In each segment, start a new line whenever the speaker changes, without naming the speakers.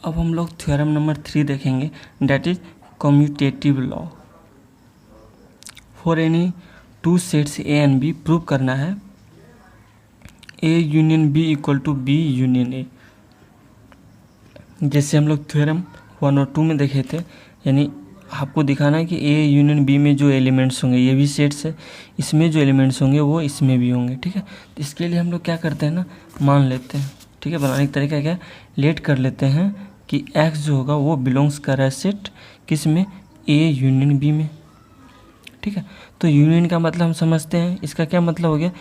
अब हम लोग थ्योरम नंबर 3 देखेंगे, that is commutative law. For any two sets A and B prove करना है A union B equal to B union A. जैसे हम लोग थ्योरम 1 और 2 में देखे थे, यानी आपको दिखाना है कि ए यूनियन बी में जो एलिमेंट्स होंगे, ये भी सेट्स है, इसमें जो एलिमेंट्स होंगे वो इसमें भी होंगे। ठीक है, तो इसके लिए हम लोग क्या करते हैं ना, मान लेते हैं। ठीक है, बनाने का तरीका क्या है, लेट कर लेते हैं कि एक्स जो होगा वो बिलोंग्स कर रहा है सेट किस में, ए यूनियन बी में। ठीक है, तो यूनियन का मतलब हम समझते हैं, इसका क्या मतलब हो गया,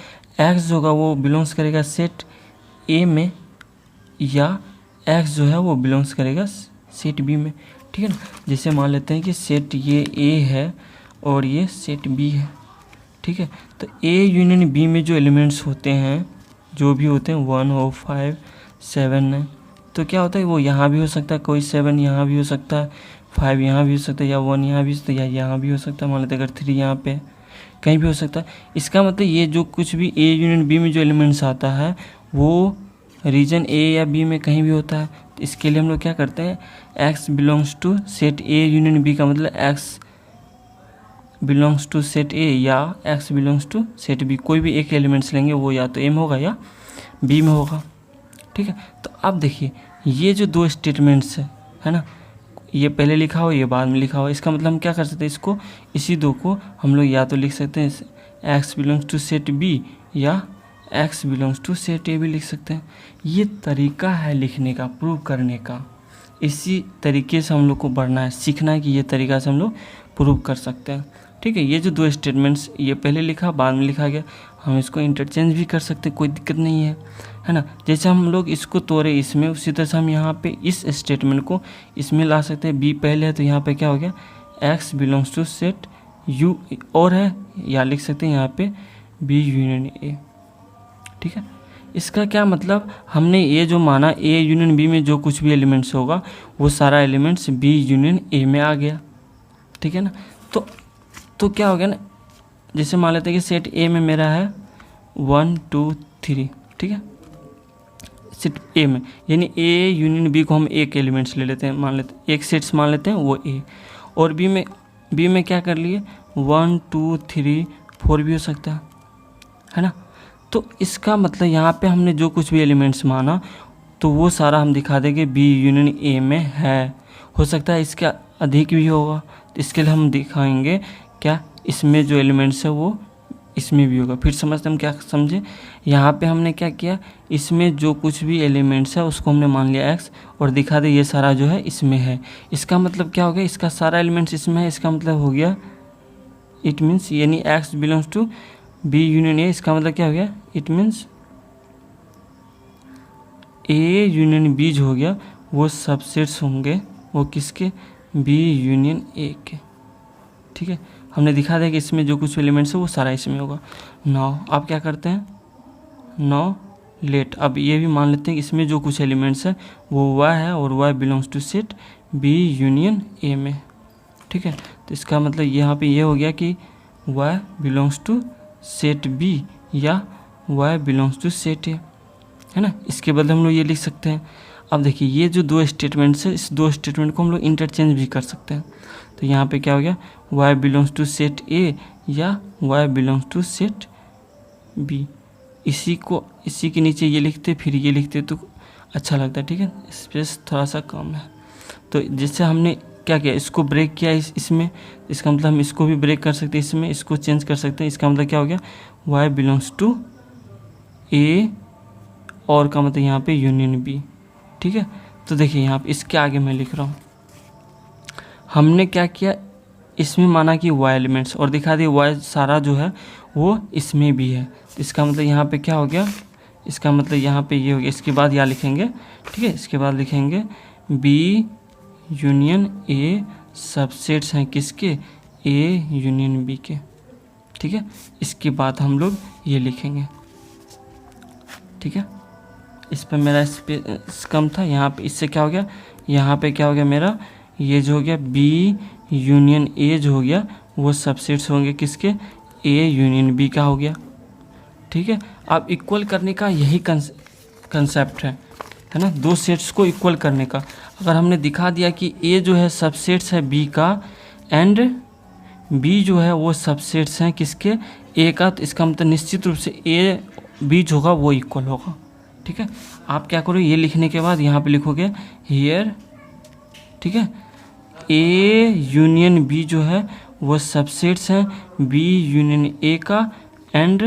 एक्स जो होगा वो बिलोंग्स करेगा सेट ए में, या एक्स जो है वो बिलोंग्स करेगा सेट बी में। ठीक है ना, जैसे मान लेते हैं कि सेट ये ए है और ये सेट बी है। ठीक है, तो ए यूनियन बी में जो एलिमेंट्स होते हैं, जो भी होते हैं 1 हो 5 7 है, तो क्या होता है वो यहाँ भी हो सकता है, कोई 7 यहाँ भी हो सकता है, 5 यहाँ भी हो सकता है, या 1 यहाँ भी हो सकता है, या यहाँ भी हो सकता है। मान लेते हैं अगर 3 यहाँ पे कहीं भी हो सकता है। इसका मतलब ये जो कुछ भी ए यूनियन बी में जो एलिमेंट्स आता है वो रीजन ए या बी में कहीं भी होता है। तो इसके लिए हम लोग क्या करते हैं, x belongs to set A union B का मतलब X belongs to set A या X belongs to set B, कोई भी एक एलिमेंट्स लेंगे वो या तो ए में होगा या बी में होगा। ठीक है, तो अब देखिए ये जो दो स्टेटमेंट्स है ना, ये पहले लिखा हो ये बाद में लिखा हो, इसका मतलब हम क्या कर सकते हैं, इसको इसी दो को हम लोग या तो लिख सकते हैं x belongs to set B या X belongs to set A भी लिख सकते हैं। ये तरीका है लिखने का, प्रूव करने का। इसी तरीके से हम लोग को बढ़ना है, सीखना है कि ये तरीका से हम लोग प्रूव कर सकते हैं। ठीक है, ये जो दो स्टेटमेंट्स ये पहले लिखा बाद में लिखा गया, हम इसको इंटरचेंज भी कर सकते हैं, कोई दिक्कत नहीं है ना। जैसे हम लोग इसको तोड़े इसमें, उसी तरह से हम यहाँ पे इस स्टेटमेंट को इसमें ला सकते हैं। बी पहले है तो यहाँ पे क्या हो गया, x belongs to set U और है, या लिख सकते हैं यहाँ पे बी यूनियन ए। ठीक है, इसका क्या मतलब, हमने ये जो माना ए यूनियन बी में जो कुछ भी एलिमेंट्स होगा वो सारा एलिमेंट्स बी यूनियन ए में आ गया। ठीक है ना, तो क्या हो गया ना, जैसे मान लेते हैं कि सेट ए में मेरा है 1 2 3। ठीक है, सेट ए में, यानी ए यूनियन बी को हम एक एलिमेंट्स ले लेते हैं, मान लेते हैं एक सेट्स मान लेते हैं वो ए, और बी में क्या कर लिए 1 2 3 4 भी हो सकता है ना। तो इसका मतलब यहाँ पे हमने जो कुछ भी एलिमेंट्स माना तो वो सारा हम दिखा देंगे बी यूनियन ए में है। हो सकता है इसका अधिक भी होगा, तो इसके लिए हम दिखाएंगे क्या, इसमें जो एलिमेंट्स है वो इसमें भी होगा। फिर समझते हम क्या समझे, यहाँ पे हमने क्या किया, इसमें जो कुछ भी एलिमेंट्स है उसको हमने मान लिया एक्स और दिखा दे ये सारा जो है इसमें है। इसका मतलब क्या हो गया, इसका सारा एलिमेंट्स इसमें है, इसका मतलब हो गया इट मीन्स, यानी x belongs to B union A, इसका मतलब क्या हो गया, it means A union B जो हो गया वो सबसेट्स होंगे वो किसके, बी यूनियन ए के। ठीक है, हमने दिखा दिया कि इसमें जो कुछ एलिमेंट्स है वो सारा इसमें होगा। नाउ आप क्या करते हैं, नाउ लेट, अब ये भी मान लेते हैं कि इसमें जो कुछ एलिमेंट्स है वो वाई है और y belongs to set B union A में। ठीक है, तो इसका मतलब यहाँ पे ये हो गया कि Y belongs to set B या Y belongs to set A, है ना। इसके बदले हम लोग ये लिख सकते हैं। अब देखिए ये जो दो स्टेटमेंट्स है, इस दो स्टेटमेंट को हम लोग इंटरचेंज भी कर सकते हैं। तो यहाँ पे क्या हो गया, y belongs to set A या y belongs to set B. इसी के नीचे ये लिखते फिर ये लिखते तो अच्छा लगता है। ठीक है, स्पेस थोड़ा सा कम है। तो जैसे हमने क्या किया, इसको ब्रेक किया इसमें, इसका मतलब हम इसको भी ब्रेक कर सकते हैं, इसमें इसको चेंज कर सकते हैं। इसका मतलब क्या हो गया, y बिलोंग्स टू ए और का मतलब यहाँ पे यूनियन बी। ठीक है, तो देखिए यहाँ पे इसके आगे मैं लिख रहा हूँ, हमने क्या किया, इसमें माना कि y एलिमेंट्स और दिखा दिए y सारा जो है वो इसमें भी है। तो इसका मतलब यहाँ पे क्या हो गया, इसका मतलब यहाँ पे ये हो गया। इसके बाद यहाँ लिखेंगे, ठीक है, इसके बाद लिखेंगे b यूनियन a सबसेट्स हैं किसके, a यूनियन b के। ठीक है, इसके बाद हम लोग ये लिखेंगे। ठीक है, इस पर मेरा स्पेस कम था, यहाँ पे इससे क्या हो गया, यहाँ पे क्या हो गया मेरा, ये जो हो गया बी यूनियन ए जो हो गया वो सबसेट्स होंगे किसके, ए यूनियन बी का हो गया। ठीक है, अब इक्वल करने का यही कंसेप्ट है। है ना, दो सेट्स को इक्वल करने का। अगर हमने दिखा दिया कि ए जो है सबसेट्स है बी का एंड बी जो है वो सबसेट्स हैं किसके, ए का, तो इसका मतलब निश्चित रूप से ए बी जो होगा वो इक्वल होगा। ठीक है, आप क्या करो, ये लिखने के बाद यहाँ पे लिखोगे हियर, ठीक है, ए यूनियन बी जो है वो सबसेट्स हैं बी यूनियन ए का एंड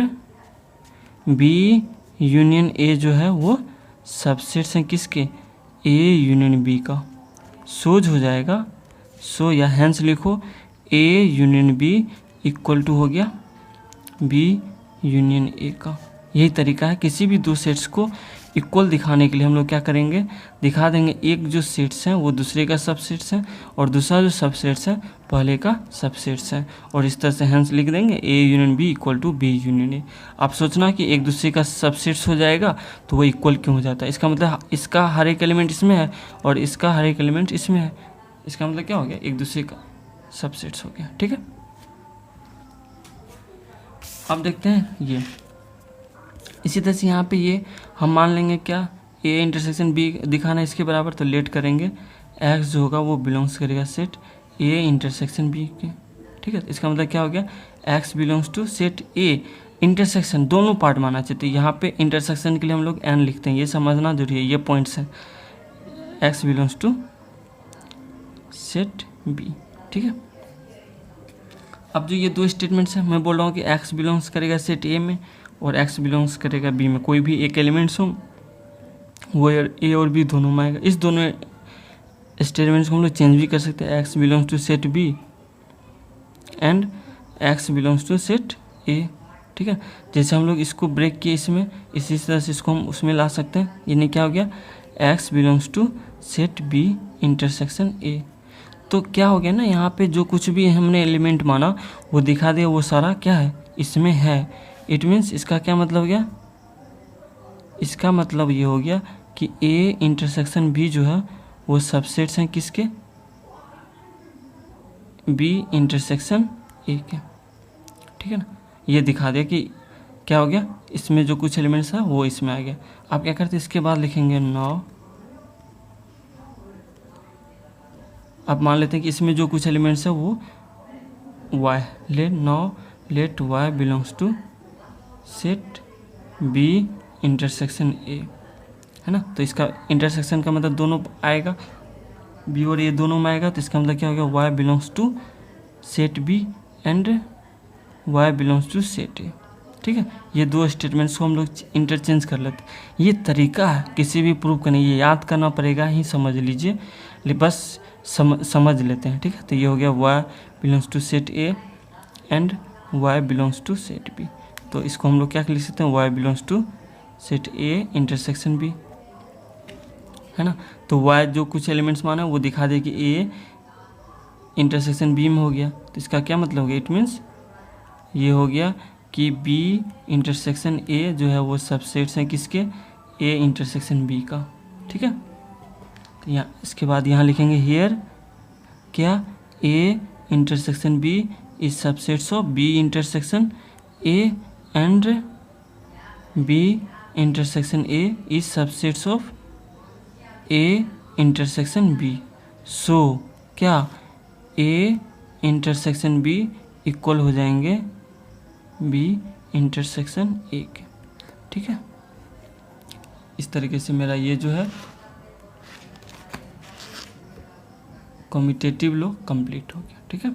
बी यूनियन ए जो है वो सबसेट्स हैं किसके, ए यूनियन बी का। सोज हो जाएगा, सो या हैंस लिखो A union B equal to हो गया बी यूनियन ए का। यही तरीका है, किसी भी दो सेट्स को इक्वल दिखाने के लिए हम लोग क्या करेंगे, दिखा देंगे एक जो सेट्स हैं वो दूसरे का सबसेट्स हैं और दूसरा जो सबसेट्स है पहले का सबसेट्स है, और इस तरह से हैंस लिख देंगे A union B equal to B union A. आप सोचना कि एक दूसरे का सबसेट्स हो जाएगा तो वो इक्वल क्यों हो जाता है, इसका मतलब इसका हर एक एलिमेंट इसमें है और इसका हर एक एलिमेंट इसमें है, इसका मतलब क्या हो गया, एक दूसरे का सबसेट्स हो गया। ठीक है, अब देखते हैं ये इसी तरह से यहाँ पे ये हम मान लेंगे क्या, ए इंटरसेक्शन बी दिखाना है इसके बराबर, तो लेट करेंगे एक्स जो होगा वो बिलोंग्स करेगा सेट ए इंटरसेक्शन बी के। ठीक है, इसका मतलब क्या हो गया, x belongs to set A intersection, दोनों पार्ट माना चाहिए। तो यहाँ पे इंटरसेक्शन के लिए हम लोग एन लिखते हैं, ये समझना जरूरी है, ये पॉइंट्स हैं। X belongs to set B. ठीक है, अब जो ये दो स्टेटमेंट्स हैं, मैं बोल रहा हूँ कि एक्स बिलोंग्स करेगा सेट ए में और एक्स बिलोंग्स करेगा बी में, कोई भी एक एलिमेंट्स हो वो ए और बी दोनों में आएगा। इस दोनों स्टेटमेंट्स को हम लोग चेंज भी कर सकते हैं, x belongs to set B and x belongs to set A. ठीक है, जैसे हम लोग इसको ब्रेक किए इसमें, इसी तरह से इसको हम उसमें ला सकते हैं। यानी क्या हो गया, x belongs to set B intersection A. तो क्या हो गया ना, यहाँ पे जो कुछ भी हमने एलिमेंट माना वो दिखा दिया, वो सारा क्या है इसमें है। इट मीन्स इसका क्या मतलब हो गया, इसका मतलब ये हो गया कि ए इंटरसेक्शन बी जो है वो सबसेट्स हैं किसके, बी इंटरसेक्शन ए के। ठीक है ना, ये दिखा दिया कि क्या हो गया, इसमें जो कुछ एलिमेंट्स है वो इसमें आ गया। आप क्या करते हैं, इसके बाद लिखेंगे नाउ, आप मान लेते हैं कि इसमें जो कुछ एलिमेंट्स है वो y, let now let y belongs to set B intersection A, है ना। तो इसका इंटरसेक्शन का मतलब दोनों आएगा, बी और ए दोनों में आएगा, तो इसका मतलब क्या हो गया, Y belongs to set B and Y belongs to set A. ठीक है, ये दो स्टेटमेंट्स को हम लोग इंटरचेंज कर लेते हैं। ये तरीका है किसी भी प्रूफ करने, ये याद करना पड़ेगा ही, समझ लीजिए, बस समझ लेते हैं। ठीक है, तो ये हो गया Y belongs to set A and Y belongs to set B. तो इसको हम लोग क्या लिख सकते हैं, Y belongs to set A intersection B, है ना। तो वाई जो कुछ एलिमेंट्स माना वो दिखा दे कि ए इंटरसेक्शन बी में हो गया, तो इसका क्या मतलब हो गया, इट मीन्स ये हो गया कि बी इंटरसेक्शन ए जो है वो सबसेट्स हैं किसके, ए इंटरसेक्शन बी का। ठीक है, तो यहाँ इसके बाद यहाँ लिखेंगे हियर क्या, A intersection B is subsets of B intersection A and B intersection A is subsets of A intersection B. So क्या, ए इंटरसेक्शन बी इक्वल हो जाएंगे बी इंटरसेक्शन ए के। ठीक है, इस तरीके से मेरा ये जो है कम्यूटेटिव लॉ कंप्लीट हो गया। ठीक है।